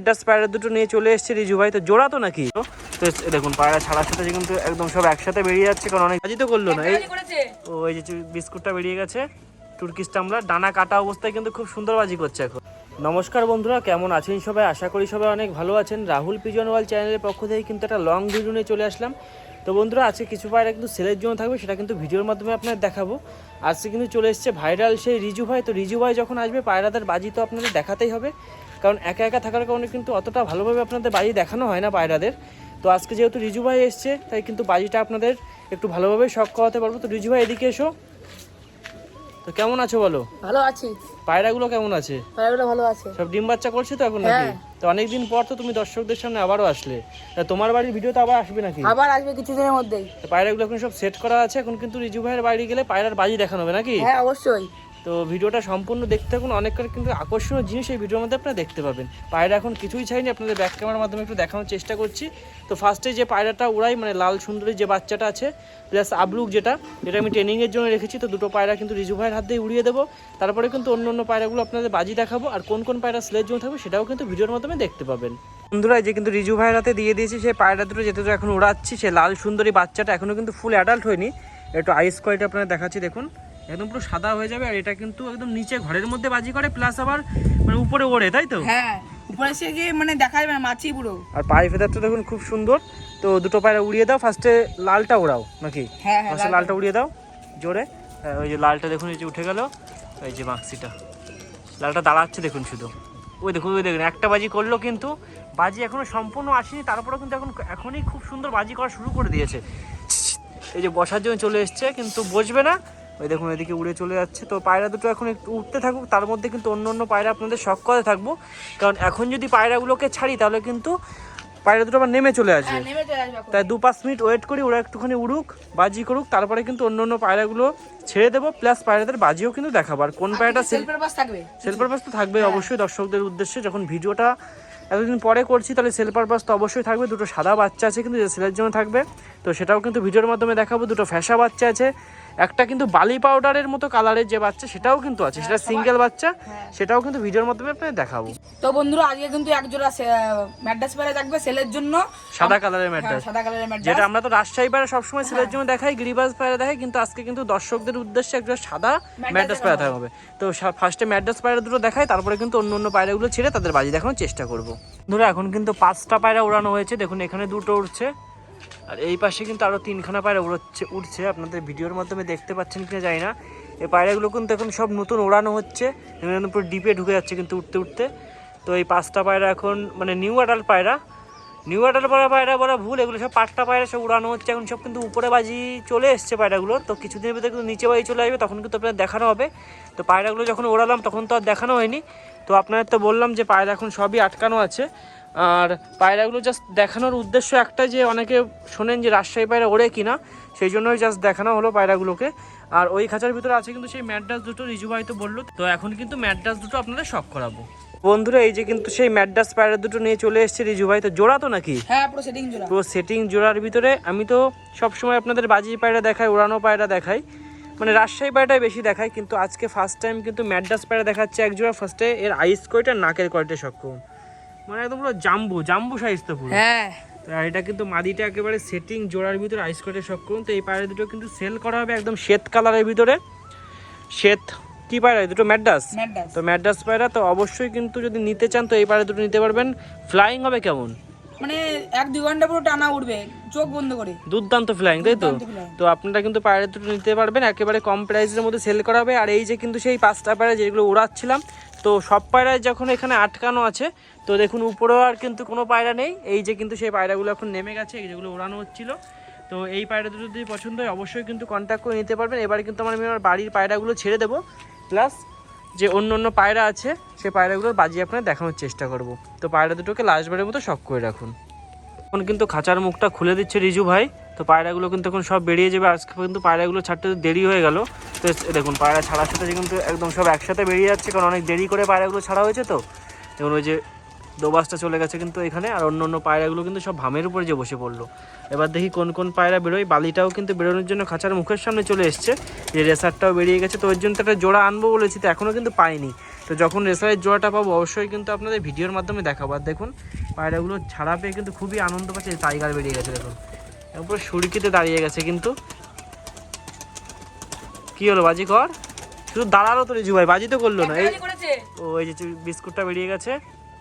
ম্যাড্রাস পায়রা দুটো নিয়ে চলে এসেছে রিজু ভাই। তো জোড়া তো নাকি? তো দেখুন পায়রা ছাড়ার সাথে কিন্তু একদম সব একসাথে বেরিয়ে যাচ্ছে, কারণ অনেক বাজি তো করলো না। এই যে বিস্কুটটা বেরিয়ে গেছে তুর্কিশ টামলার, ডানা কাটা অবস্থায় কিন্তু খুব সুন্দর বাজি করছে এখন। নমস্কার বন্ধুরা, কেমন আছেন সবাই? আশা করি সবাই অনেক ভালো আছেন। রাহুল পিজন ওয়ার্ল্ড চ্যানেলের পক্ষ থেকে কিন্তু একটা লং ভিডিও নিয়ে চলে আসলাম। তো বন্ধুরা, আজকে কিছু পায়রা কিন্তু সেলের জন্য থাকবে, সেটা কিন্তু ভিডিওর মাধ্যমে আপনাদের দেখাবো। আজকে কিন্তু চলে এসেছে ভাইরাল সেই রিজু ভাই। তো রিজু ভাই যখন আসবে পায়রাদের বাজি তো আপনাদের দেখাতেই হবে, কারণ একা একা থাকার কারণে কিন্তু অতটা ভালোভাবে আপনাদের বাজি দেখানো হয় না পায়রাদের। তো আজকে যেহেতু রিজু ভাই এসছে, তাই কিন্তু বাজিটা আপনাদের একটু ভালোভাবে শখ করাতে পারবো। তো রিজু ভাই এদিকে এসো। তো কেমন আছো বলো? ভালো আছি। পায়রাগুলো কেমন আছে? পায়রাগুলো ভালো আছে। সব ডিম বাচ্চা করছে তো এখন নাকি? তো অনেকদিন পর তো তুমি দর্শকদের সামনে আবারও আসলে, তা তোমার বাড়ির ভিডিও তো আবার আসবে নাকি? আবার আসবে কিছুদিনের মধ্যেই। তো পায়রাগুলো এখন সব সেট করা আছে, এখন কিন্তু রিজু ভাইয়ের বাড়ি গেলে পায়রার বাজি দেখানো হবে নাকি? হ্যাঁ অবশ্যই। তো ভিডিওটা সম্পূর্ণ দেখতে থাকুন, অনেক কিন্তু আকর্ষণীয় জিনিস এই ভিডিওর মধ্যে আপনারা দেখতে পাবেন। পায়রা এখন কিছুই চাইনি, আপনাদের ব্যাক ক্যামেরার মাধ্যমে একটু দেখানোর চেষ্টা করছি। তো ফার্স্টে যে পায়রাটা উড়াই, মানে লাল সুন্দরী যে বাচ্চাটা আছে প্লাস আবলুক, যেটা আমি ট্রেনিংয়ের জন্য রেখেছি, তো দুটো পায়রা কিন্তু রিজু ভাইয়ের হাত দিয়ে উড়িয়ে দেবো। তারপরে কিন্তু অন্য অন্য পায়রাগুলো আপনাদের বাজি দেখাবো, আর কোন কোন পায়রা সেলের জন্য থাকবে সেটাও কিন্তু ভিডিওর মাধ্যমে দেখতে পাবেন। বন্ধুরা, যে কিন্তু রিজু ভাইয়ের হাতে দিয়ে দিয়েছি সেই পায়রা দুটো, যেহেতু এখন উড়াচ্ছি, সে লাল সুন্দরী বাচ্চাটা এখনও কিন্তু ফুল অ্যাডাল্ট হয়নি। একটু আইস কোয়ালিটি আপনারা দেখাচ্ছি, দেখুন একদম পুরো সাদা হয়ে যাবে। আর এটা কিন্তু একদম নিচে ঘরের মধ্যে বাজি করে, প্লাস আবার মানে উপরে ওড়ে, তাই তো? হ্যাঁ, উপরে এসে গিয়ে মানে দেখা যাবে না, মাছি পুরো। আর পায়ে ফেদারটা দেখুন খুব সুন্দর। তো দুটো পায়রা উড়িয়ে দাও, ফার্স্টে লালটা ওড়াও নাকি? হ্যাঁ, ফার্স্টে লালটা উড়িয়ে দাও জোরে। ওই যে লালটা দেখুন, এই যে উঠে গেল, এই যে মাক্সিটা লালটা দাঁড়াচ্ছে দেখুন শুধু। ওই দেখুন একটা বাজি করলো, কিন্তু বাজি এখনো সম্পূর্ণ আসেনি, তারপরেও কিন্তু এখনই খুব সুন্দর বাজি করা শুরু করে দিয়েছে। এই যে বসার জন্য চলে এসছে, কিন্তু বসবে না। ওই দেখুন এদিকে উড়ে চলে যাচ্ছে। তো পায়রা দুটো এখন একটু উঠতে থাকুক, তার মধ্যে কিন্তু অন্য অন্য পায়রা আপনাদের শখ করে থাকবো, কারণ এখন যদি পায়রাগুলোকে ছাড়ি তাহলে কিন্তু পায়রা দুটো আবার নেমে চলে আসবে। তাই 2-5 মিনিট ওয়েট করি, ওরা একটুখানি উড়ুক, বাজি করুক, তারপরে কিন্তু অন্য অন্য পায়রাগুলো ছেড়ে দেবো, প্লাস পায়রাদের বাজিও কিন্তু দেখাবো। আর কোন পায়রাটা সেল পারপাস তো থাকবে অবশ্যই দর্শকদের উদ্দেশ্যে। যখন ভিডিওটা এতদিন পরে করছি, তাহলে সেল পারপাস তো অবশ্যই থাকবে। দুটো সাদা বাচ্চা আছে কিন্তু, যে সেলের জন্য থাকবে, তো সেটাও কিন্তু ভিডিওর মাধ্যমে দেখাবো। দুটো ফ্যাসা বাচ্চা আছে, একটা কিন্তু বালি পাউডারের মতো কালারের যে বাচ্চা সেটাও কিন্তু আছে, সেটা সিঙ্গেল বাচ্চা, সেটাও কিন্তু ভিডিওর মাধ্যমে আপনাদের দেখাবো। তো বন্ধুরা, আজকে কিন্তু এক জোড়া ম্যাড্রাস পায়রা থাকবে সেলের জন্য, সাদা কালারের ম্যাড্রাস। সাদা কালারের ম্যাড্রাস, যেটা আমরা তো রাজশাহী পায়রা সবসময় সেলের জন্য দেখাই, গিরিবাজ পায়রা দেখাই, কিন্তু আজকে কিন্তু দর্শকদের উদ্দেশ্যে একটা সাদা ম্যাড্রাস পায়রা থাকবে। তো ফার্স্টে ম্যাড্রাস পায়রা দুটো দেখাই, তারপরে কিন্তু অন্য অন্য পায়রাগুলো ছেড়ে তাদের বাজি দেখানোর চেষ্টা করবো। ধরো এখন কিন্তু 5টা পায়রা উড়ানো হয়েছে, দেখুন এখানে দুটো উঠছে, আর এই পাশে কিন্তু আরও 3খানা পায়রা উঠছে। আপনাদের ভিডিওর মাধ্যমে দেখতে পাচ্ছেন কিনা জানি না। এই পায়রাগুলো কিন্তু এখন সব নতুন ওড়ানো হচ্ছে, পুরো ডিপে ঢুকে যাচ্ছে কিন্তু উঠতে উঠতে। তো এই 5টা পায়রা এখন মানে নিউ অ্যাডাল্ট পায়রা পায়রা বলা ভুল, এগুলো সব 5টা পায়রা সব উড়ানো হচ্ছে এখন, সব কিন্তু উপরে বাজি চলে এসছে পায়রাগুলো। তো কিছুদিনের ভিতরে কিন্তু নিচে বাজি চলে আসবে, তখন কিন্তু আপনাদের দেখানো হবে। তো পায়রাগুলো যখন ওড়ালাম তখন তো আর দেখানো হয়নি। তো আপনাদের তো বললাম যে পায়রা এখন সবই আটকানো আছে, আর পায়রাগুলো জাস্ট দেখানোর উদ্দেশ্য একটা, যে অনেকে শোনেন যে রাজশাহী পায়রা ওড়ে কিনা, সেই জন্যই জাস্ট দেখানো হলো পায়রাগুলোকে। আর ওই খাঁচার ভিতরে আছে কিন্তু সেই ম্যাড্রাস দুটো, রিজু ভাই তো বললো। তো এখন কিন্তু ম্যাড্রাস দুটো আপনাদের শখ করাবো। বন্ধুরা, এই যে কিন্তু সেই ম্যাড্রাস পায়রা দুটো নিয়ে চলে এসেছে রিজু ভাই। তো জোড়া তো নাকি? হ্যাঁ, পুরো সেটিং জোড়া। পুরো সেটিং জোড়ার ভিতরে আমি তো সবসময় আপনাদের বাজি পায়রা দেখাই, ওড়ানো পায়রা দেখাই, মানে রাজশাহী পায়রাটাই বেশি দেখাই, কিন্তু আজকে ফার্স্ট টাইম কিন্তু ম্যাড্রাস পায়রা দেখাচ্ছে এক জোড়া। ফার্স্টে এর আইস কোয়ালিটি আর নাকের কোয়ালিটি সক্ষম, মানে একদম পুরো জাম্বু সাইজ তো পুরো। হ্যাঁ, তো এটা কিন্তু মাদিটা একেবারে সেটিং জোড়ার ভিতরে আইস কোয়ালিটি সক্ষম। তো এই পায়রা দুটো কিন্তু সেল করা হবে একদম শ্বেত কালারের ভিতরে। শ্বেত কি পায়রা দুটো? ম্যাড্রাস। তো ম্যাড্রাস পায়রা তো অবশ্যই কিন্তু যদি নিতে চান তো এই পায়রা দুটো নিতে পারবেন। ফ্লাইং হবে কেমন? মানে 1-2 ঘন্টা পুরো টানা উঠবে চোখ বন্ধ করে, দুর্দান্ত ফ্লাইং, তাই তো? তো আপনারা কিন্তু পায়রা দুটো নিতে পারবেন, একেবারে কম প্রাইসের মধ্যে সেল করা হবে। আর এই যে কিন্তু সেই 5টা পায়রা যেগুলো উড়াচ্ছিলাম, তো সব পায়রায় যখন এখানে আটকানো আছে, তো দেখুন উপরেও আর কিন্তু কোনো পায়রা নেই। এই যে কিন্তু সেই পায়রাগুলো এখন নেমে গেছে, যেগুলো উড়ানো হচ্ছিল। তো এই পায়রা দুটো যদি পছন্দ হয় অবশ্যই কিন্তু কন্ট্যাক্ট করে নিতে পারবেন। এবারে কিন্তু আমি আমার বাড়ির পায়রাগুলো ছেড়ে দেবো, প্লাস যে অন্য অন্য পায়রা আছে সেই পায়রাগুলোর বাজি আপনার দেখানোর চেষ্টা করব। তো পায়রা দুটোকে লাস্টবারের মতো শখ করে রাখুন। এখন কিন্তু খাঁচার মুখটা খুলে দিচ্ছে রিজু ভাই। তো পায়রাগুলো কিন্তু এখন সব বেরিয়ে যাবে, আজকে কিন্তু পায়রাগুলো ছাড়তে দেরি হয়ে গেল। তো দেখুন পায়রা ছাড়ার সাথে কিন্তু একদম সব একসাথে বেরিয়ে যাচ্ছে, কারণ অনেক দেরি করে পায়রাগুলো ছাড়া হয়েছে। তো দেখুন ওই যে দোবাসটা চলে গেছে কিন্তু এখানে, আর অন্য অন্য পায়রাগুলো কিন্তু সব ভামের উপরে যে বসে পড়লো। এবার দেখি কোন কোন পায়রা বেরোয়। বালিটাও কিন্তু বেরোনোর জন্য খাঁচার মুখের সামনে চলে এসছে, যে রেসারটাও বেরিয়ে গেছে। তো ওর জন্য তো একটা জোড়া আনবো বলেছি, তো এখনও কিন্তু পাইনি। তো তো যখন রেসারের জোড়াটা পাবো অবশ্যই কিন্তু আপনাদের ভিডিওর মাধ্যমে দেখাবো। আর দেখুন পায়রাগুলো ছাড়া পেয়ে কিন্তু খুবই আনন্দ পাচ্ছে। টাইগার বেরিয়ে গেছে দেখুন, এরপর সুরকিতে দাঁড়িয়ে গেছে। কিন্তু কি হলো, বাজি কর, শুধু দাঁড়ালো তো রিজু ভাই, বাজি তো করলো না। এই যে বিস্কুটটা বেরিয়ে গেছে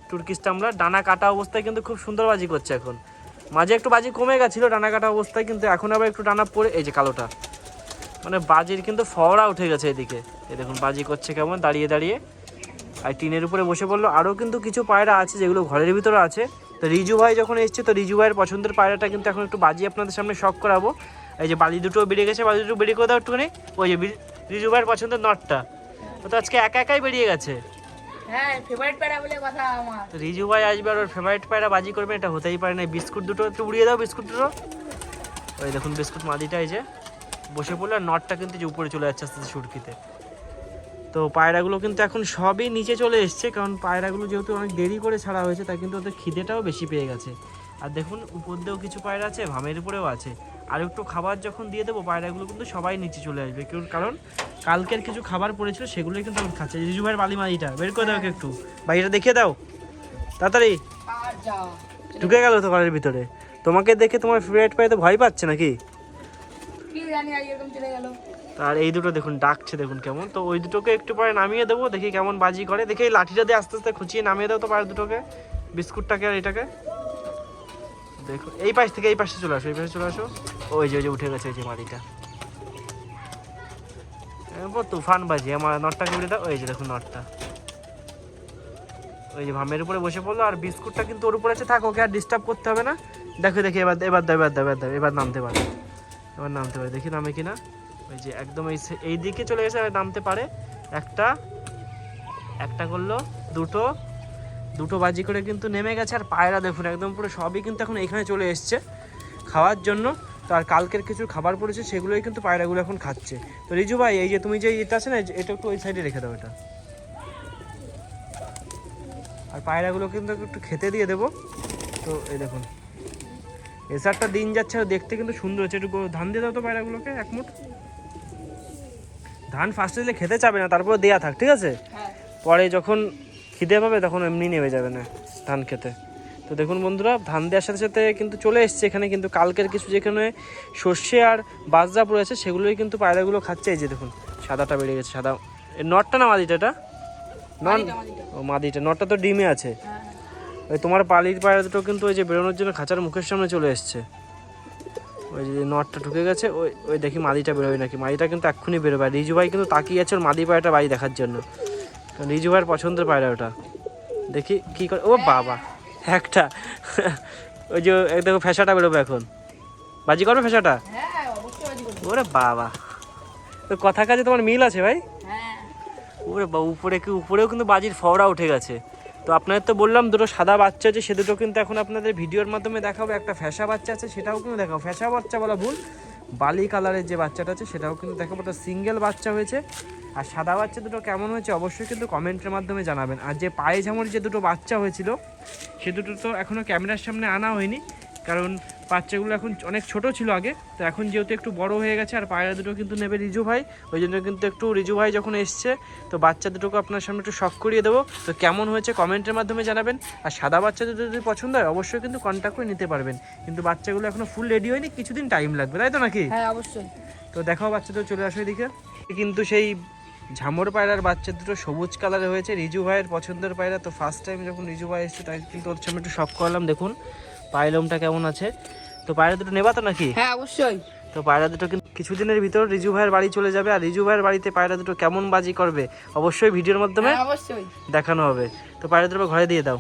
তুর্কিশটা, আমরা ডানা কাটা অবস্থায় কিন্তু খুব সুন্দর বাজি করছে। এখন মাঝে একটু বাজি কমে গেছিলো ডানা কাটা অবস্থায়, কিন্তু এখন আবার একটু ডানা পড়ে, এই যে কালোটা, মানে বাজির কিন্তু ফওয়ারা উঠে গেছে এদিকে। এই দেখুন বাজি করছে কেমন দাঁড়িয়ে দাঁড়িয়ে, আর টিনের উপরে বসে পড়লো। আরও কিন্তু কিছু পায়রা আছে যেগুলো ঘরের ভিতরে আছে। তো রিজু ভাই যখন এসছে, তো রিজু ভাইয়ের পছন্দের পায়রাটা কিন্তু এখন একটু বাজি আপনাদের সামনে শখ করাবো। এই যে বালি দুটো বেরিয়ে গেছে, বালি দুটো বেরিয়ে করে দাও একটুখানি। ওই যে রিজু ভাইয়ের পছন্দের নটটা, ও তো আজকে একা একাই বেরিয়ে গেছে। হ্যাঁ, ফেভারিট পায়রা বলে কথা আমার। রিজু ভাই আসবে আর ওর ফেভারিট পায়রা বাজি করবে, এটা হতেই পারে না। বিস্কুট দুটো একটু উড়িয়ে দাও, বিস্কুট দুটো। ওই দেখুন বিস্কুট মাদিটা এই যে বসে পড়লে, আর নটটা কিন্তু যে উপরে চলে যাচ্ছে আস্তে আস্তে সুরকিতে। তো পায়রাগুলো কিন্তু এখন সবই নিচে চলে এসছে, কারণ পায়রাগুলো যেহেতু অনেক দেরি করে ছাড়া হয়েছে, তাই কিন্তু ওদের খিদেটাও বেশি পেয়ে গেছে। আর দেখুন উপর দিয়েও কিছু পায়রা আছে, ভামের উপরেও আছে। আর একটু খাবার যখন দিয়ে দেবো পায়রাগুলো কিন্তু সবাই নিচে চলে আসবে, কারণ কালকের কিছু খাবার পড়েছিল সেগুলোই কিন্তু এখন খাচ্ছে। রিজু ভাইয়ের বালি মালিটা বের করে দাও একটু, বাইরে দেখিয়ে দাও তাড়াতাড়ি। ঢুকে গেল তো ঘরের ভিতরে, তোমাকে দেখে তোমার ফেভারিট পায়রা তো ভয় পাচ্ছে নাকি? কি জানি আর এরকম চলে গেল। আর এই দুটো দেখুন ডাকছে দেখুন কেমন। তো ওই দুটোকে একটু পরে নামিয়ে দেবো, দেখি কেমন বাজি করে। দেখি এই লাঠিটা দিয়ে আস্তে আস্তে খুঁচিয়ে নামিয়ে দাও তো পায়ের দুটোকে, বিস্কুটটাকে আর এটাকে। দেখো এই পাশ থেকে এই পাশে চলে আসো, এই পাশে চলে আসো। ওই যে উঠে গেছে এই যে মাটিটা, এরপর তুফান বাজি। আমার নটটাকে উড়ে দাও, ওই যে দেখুন নটটা ওই যে ভামের উপরে বসে পড়লো। আর বিস্কুটটা কিন্তু ওর উপরে আছে, থাক, ওকে আর ডিস্টার্ব করতে হবে না। দেখো দেখি এবার এবার দাও, এবার দাও, এবার দাও, এবার নামতে পারে, এবার নামতে পারে, দেখি নামে কিনা। ওই যে একদম এই দিকে চলে গেছে, নামতে পারে। একটা করলো, দুটো বাজি করে কিন্তু নেমে গেছে। আর পায়রা দেখুন একদম পুরো সবই কিন্তু এখন এখানে চলে এসছে খাওয়ার জন্য। তো আর কালকের কিছু খাবার পড়েছে সেগুলোই কিন্তু পায়রাগুলো এখন খাচ্ছে। তো রিজু ভাই এই যে তুমি যে এটা আছে না, এটা একটু ওই সাইডে রেখে দাও এটা। আর পায়রাগুলো কিন্তু একটু খেতে দিয়ে দেবো। তো এই দেখুন এসারটা দিন যাচ্ছে, আর দেখতে কিন্তু সুন্দর হচ্ছে। একটু ধান দিয়ে দাও তো পায়রাগুলোকে, এক মুঠ ধান ফার্স্টে দিলে খেতে চাবে না, তারপর দেয়া থাক, ঠিক আছে? পরে যখন খিদে পাবে তখন এমনি নেমে যাবে না ধান খেতে। তো দেখুন বন্ধুরা ধান দেওয়ার সাথে সাথে কিন্তু চলে এসছে এখানে। কিন্তু কালকের কিছু যেখানে সর্ষে আর বাজরা পড়েছে সেগুলোই কিন্তু পায়রাগুলো খাচ্ছে। এই যে দেখুন সাদাটা বেড়ে গেছে, সাদা নটটা না মাদিটা, এটা নন ও মাদিটা, নটটা তো ডিমে আছে। ওই তোমার পালির পায়রা দুটো কিন্তু ওই যে বেরোনোর জন্য খাঁচার মুখের সামনে চলে এসছে। ওই যে নটটা ঢুকে গেছে, ওই দেখি মাদিটা বেরোবে নাকি। মাদিটা কিন্তু এক্ষুনি বেরোবে। রিজু ভাই কিন্তু তাকিয়ে আছে ওর মাদি পায়রাটা বাড়ি দেখার জন্য, কারণ রিজু ভাইয়ের পছন্দের পায়রা ওটা। দেখি কি করে, ও বাবা একটা ওই যে দেখো ফেসাটা বেরোবে এখন, বাজি করবে ফেসাটা। ওরে বাবা, ওই কথা কাজে তোমার মিল আছে ভাই। ওরে বাবা উপরেও কিন্তু বাজির ফওয়ারা উঠে গেছে। তো আপনাদের তো বললাম দুটো সাদা বাচ্চা আছে, সে দুটো কিন্তু এখন আপনাদের ভিডিওর মাধ্যমে দেখাবো। একটা ফ্যাসা বাচ্চা আছে, সেটাও কিন্তু দেখাবো। ফ্যাসা বাচ্চা বলা ভুল, বালি কালারের যে বাচ্চাটা আছে সেটাও কিন্তু দেখাবো। ওটা সিঙ্গেল বাচ্চা হয়েছে। আর সাদা বাচ্চা দুটো কেমন হয়েছে অবশ্যই কিন্তু কমেন্টের মাধ্যমে জানাবেন। আর যে পায়ে ঝামর যে দুটো বাচ্চা হয়েছিল সে দুটো তো এখনও ক্যামেরার সামনে আনা হয়নি, কারণ বাচ্চাগুলো এখন অনেক ছোট ছিল আগে। তো এখন যেহেতু একটু বড় হয়ে গেছে, আর পায়রা দুটো কিন্তু নেবে রিজু ভাই, ওই জন্য কিন্তু একটু রিজু ভাই যখন এসছে তো বাচ্চা দুটোকে আপনার সামনে একটু শখ করিয়ে দেবো। তো কেমন হয়েছে কমেন্টের মাধ্যমে জানাবেন। আর সাদা বাচ্চা দুটো যদি পছন্দ হয় অবশ্যই কিন্তু কন্ট্যাক্ট করে নিতে পারবেন। কিন্তু বাচ্চাগুলো এখনো ফুল রেডি হয়নি, কিছুদিন টাইম লাগবে, তাই তো নাকি? হ্যাঁ অবশ্যই। তো দেখাও বাচ্চা দুটো চলে আসো এদিকে। কিন্তু সেই ঝামর পায়রার বাচ্চা দুটো সবুজ কালারে হয়েছে, রিজু ভাইয়ের পছন্দের পায়রা। তো ফার্স্ট টাইম যখন রিজু ভাই এসছে তাই কিন্তু ওর সামনে একটু শখ করলাম। দেখুন পায়লমটা কেমন আছে। তো পায়রা দুটো নেবা তো নাকি? হ্যাঁ অবশ্যই। তো পায়রা দুটো কিন্তু কিছুদিনের ভিতর রিজু ভাইয়ের বাড়ি চলে যাবে। আর রিজু ভাইয়ের বাড়িতে পায়রা দুটো কেমন বাজি করবে অবশ্যই ভিডিওর মাধ্যমে অবশ্যই দেখানো হবে। তো পায়রা দুটো ঘরে দিয়ে দাও।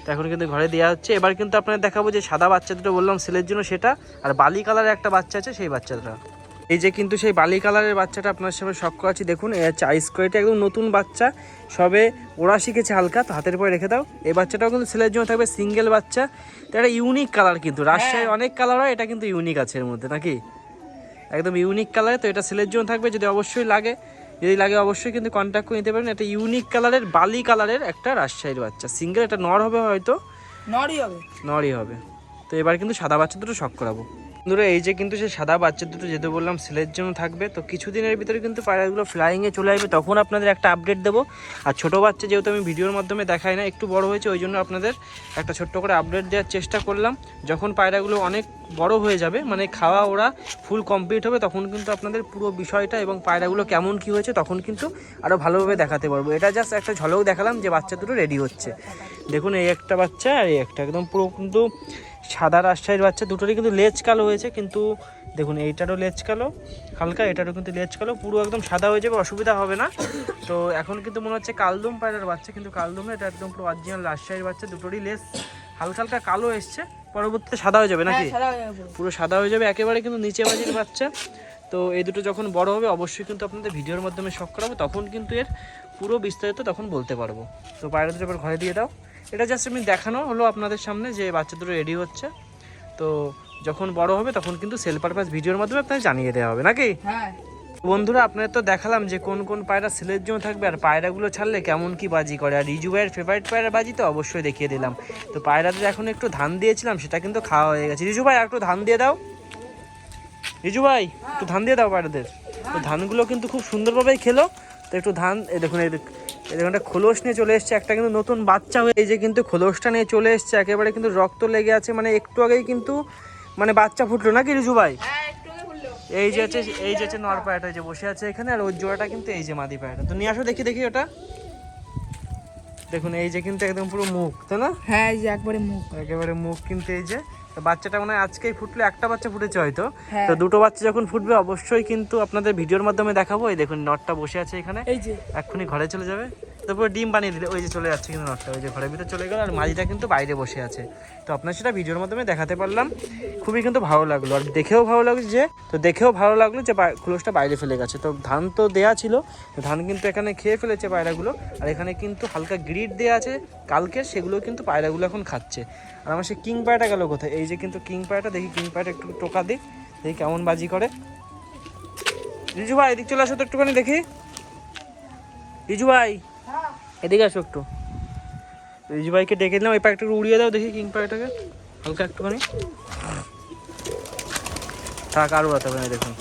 তো এখন কিন্তু ঘরে দেওয়া হচ্ছে। এবার কিন্তু আপনাদের দেখাবো যে সাদা বাচ্চা দুটো বললাম সেলের জন্য সেটা, আর বালি কালারের একটা বাচ্চা আছে সেই বাচ্চাটা। এই যে কিন্তু সেই বালি কালারের বাচ্চাটা আপনার সামনে শখ করাচ্ছি। দেখুন এই হচ্ছে আইস কোয়ালিটি, একদম নতুন বাচ্চা, সবে ওরা শিখেছে হালকা। তো হাতের পরে রেখে দাও। এই বাচ্চাটাও কিন্তু সেলের জন্য থাকবে, সিঙ্গেল বাচ্চা। তো এটা ইউনিক কালার, কিন্তু রাজশাহীর অনেক কালার হয়, এটা কিন্তু ইউনিক আছে এর মধ্যে নাকি, একদম ইউনিক কালারে। তো এটা সেলের জন্য থাকবে, যদি অবশ্যই লাগে, যদি লাগে অবশ্যই কিন্তু কন্ট্যাক্ট করে নিতে পারেন। এটা ইউনিক কালারের বালি কালারের একটা রাজশাহীর বাচ্চা, সিঙ্গেল। এটা নর হবে, হয়তো নরই হবে। নরই হবে। তো এবার কিন্তু সাদা বাচ্চা দুটো শখ করাবো। বন্ধুরা এই যে কিন্তু সেই সাদা বাচ্চা দুটো যেতে বললাম সেলের জন্য থাকবে, তো কিছুদিনের ভিতরে কিন্তু পায়রাগুলো ফ্লাইংয়ে চলে আসবে, তখন আপনাদের একটা আপডেট দেবো। আর ছোটো বাচ্চা যেহেতু আমি ভিডিওর মাধ্যমে দেখাই না, একটু বড় হয়েছে, ওই জন্য আপনাদের একটা ছোট্ট করে আপডেট দেওয়ার চেষ্টা করলাম। যখন পায়রাগুলো অনেক বড় হয়ে যাবে, মানে খাওয়া ওরা ফুল কমপ্লিট হবে, তখন কিন্তু আপনাদের পুরো বিষয়টা এবং পায়রাগুলো কেমন কী হয়েছে তখন কিন্তু আরও ভালোভাবে দেখাতে পারবো। এটা জাস্ট একটা ঝলক দেখালাম যে বাচ্চা দুটো রেডি হচ্ছে। দেখুন এই একটা বাচ্চা আর এই একটা, একদম পুরো কিন্তু সাদা রাজশাহীর বাচ্চা, দুটোরই কিন্তু লেজ কালো হয়েছে, কিন্তু দেখুন এইটারও লেজ কালো হালকা, এটারও কিন্তু লেজ কালো, পুরো একদম সাদা হয়ে যাবে, অসুবিধা হবে না। তো এখন কিন্তু মনে হচ্ছে কালদম পায়রার বাচ্চা, কিন্তু কালদম না, এটা একদম পুরো অরিজিনাল রাজশাহীর বাচ্চা। দুটোরই লেজ হালকা হালকা কালো এসছে, পরবর্তীতে সাদা হয়ে যাবে নাকি? পুরো সাদা হয়ে যাবে একেবারে, কিন্তু নিচে বাজির বাচ্চা। তো এই দুটো যখন বড় হবে অবশ্যই কিন্তু আপনাদের ভিডিওর মাধ্যমে শখ করাবো, তখন কিন্তু এর পুরো বিস্তারিত তখন বলতে পারবো। তো পায়রা দুটো এবার ঘরে দিয়ে দাও। এটা জাস্ট আমি দেখানো হলো আপনাদের সামনে যে বাচ্চা দুটো রেডি হচ্ছে, তো যখন বড় হবে তখন কিন্তু সেল পারপাস ভিডিওর মাধ্যমে আপনাদের জানিয়ে দেওয়া হবে নাকি? বন্ধুরা আপনাদের তো দেখালাম যে কোন কোন পায়রা সেলের জন্য থাকবে, আর পায়রাগুলো ছাড়লে কেমন কি বাজি করে, আর রিজু ভাইয়ের ফেভারিট পায়রা বাজি তো অবশ্যই দেখিয়ে দিলাম। তো পায়রাদের এখন একটু ধান দিয়েছিলাম, সেটা কিন্তু খাওয়া হয়ে গেছে। রিজু ভাই একটু ধান দিয়ে দাও, রিজু ভাই একটু ধান দিয়ে দাও পায়রাদের। তো ধানগুলো কিন্তু খুব সুন্দরভাবেই খেলো। তো একটু ধান, এই দেখুন একটা খোলস নিয়ে চলে এসছে, একটা কিন্তু নতুন বাচ্চা হয়ে এই যে কিন্তু খোলসটা নিয়ে চলে এসছে, একেবারে কিন্তু রক্ত লেগে আছে, মানে একটু আগেই কিন্তু মানে বাচ্চা ফুটলো নাকি রিজু ভাই? এই যে আছে নর পায়রাটা যে বসে আছে এখানে, আর ওর জোড়াটা কিন্তু এই যে মাদি পায়রাটা। তো নিয়ে আসো দেখি ওটা। দেখুন এই যে কিন্তু একদম পুরো মুখ, তাই না? হ্যাঁ এই যে একেবারে মুখ কিন্তু এই যে বাচ্চাটা মনে হয় আজকেই ফুটলো, একটা বাচ্চা ফুটেছে হয়তো। হ্যাঁ। তো দুটো বাচ্চা যখন ফুটবে অবশ্যই কিন্তু আপনাদের ভিডিওর মাধ্যমে দেখাবো। এই দেখুন নটটা বসে আছে এখানে, এই যে এক্ষুনি ঘরে চলে যাবে, তারপর ডিম বানিয়ে দিলে ওই যে চলে যাচ্ছে কিন্তু নটটা, ওই যে ঘরের ভিতরে চলে গেল, আর মাঝিটা কিন্তু বাইরে বসে আছে। তো আপনার সেটা ভিডিওর মাধ্যমে দেখাতে পারলাম, খুবই কিন্তু ভালো লাগলো, আর দেখেও ভালো লাগলো যে খোলসটা বাইরে ফেলে গেছে। তো ধান তো দেয়া ছিল, তো ধান কিন্তু এখানে খেয়ে ফেলেছে পায়রাগুলো, আর এখানে কিন্তু হালকা গ্রিড দেওয়া আছে কালকে, সেগুলো কিন্তু পায়রাগুলো এখন খাচ্ছে। আর আমার সে কিং পায়রাটা গেল কোথায়? এই যে কিন্তু কিং পায়রাটা, দেখি কিং পায়রাটা একটু টোকা দিই, দেখি কেমন বাজি করে। রিজু ভাই এদিক চলে আসো তো একটুখানি দেখি, রিজু ভাই এদিকে আসো একটু। রিজু ভাইকে ডেকে দিলাম, এই পায়রাটা উড়িয়ে দাও দেখি কিং পায়রাটাকে হালকা একটুখানি, থাক আর উড়াতে হবে না। দেখুন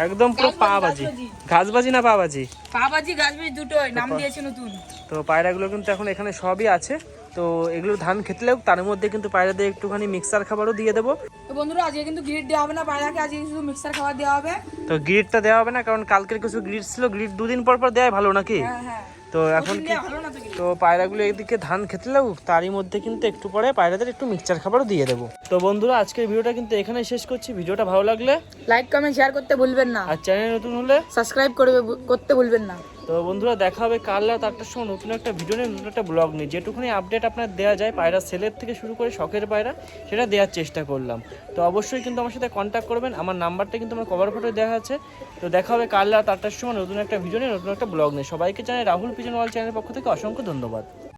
একদম পুরো পা বাজি, ঘাস বাজি না পা বাজি? পা বাজি গাছ বাজি দুটোই নাম দিয়েছে নতুন। তো পায়রাগুলো কিন্তু এখন এখানে সবই আছে। তো এগুলো ধান খেতলেও তার মধ্যে কিন্তু পায়রাদের একটুখানি মিক্সার খাবারও দিয়ে দেবো। তো বন্ধুরা আজকে কিন্তু গ্রিড দেওয়া হবে না পায়রাকে, আজকে শুধু মিক্সার খাবার দেওয়া হবে। তো গ্রিডটা দেওয়া হবে না, কারণ কালকের কিছু গ্রিড ছিল, গ্রিড দুদিন পর দেওয়াই ভালো নাকি? হ্যাঁ তো এখন কি, তো পায়রাগুলো এদিকে ধান খেতলেও তারই মধ্যে কিন্তু একটু পরে পায়রাদের একটু মিক্সচার খাবারও দিয়ে দেবো। তো বন্ধুরা আজকের ভিডিওটা কিন্তু এখানে শেষ করছি। ভিডিওটা ভালো লাগলে লাইক কমেন্ট শেয়ার করতে ভুলবেন না, আর চ্যানেল নতুন হলে সাবস্ক্রাইব করতে ভুলবেন না। তো বন্ধুরা দেখা হবে কাল রাত 8টার সময় নতুন একটা ভিডিও নিয়ে, নতুন একটা ব্লগ নিয়ে। যেটুকুনি আপডেট আপনার দেওয়া যায় পায়রা সেলের থেকে শুরু করে শখের পায়রা, সেটা দেওয়ার চেষ্টা করলাম। তো অবশ্যই কিন্তু আমার সাথে কন্ট্যাক্ট করবেন, আমার নাম্বারটা কিন্তু আমার কভার ফটো দেওয়া আছে। তো দেখা হবে কাল রাত 8টার সময় নতুন একটা ভিডিও নিয়ে, নতুন একটা ব্লগ নিয়ে। সবাইকে জানাই রাহুল পিজন ওয়াল চ্যানেলের পক্ষ থেকে অসংখ্য ধন্যবাদ।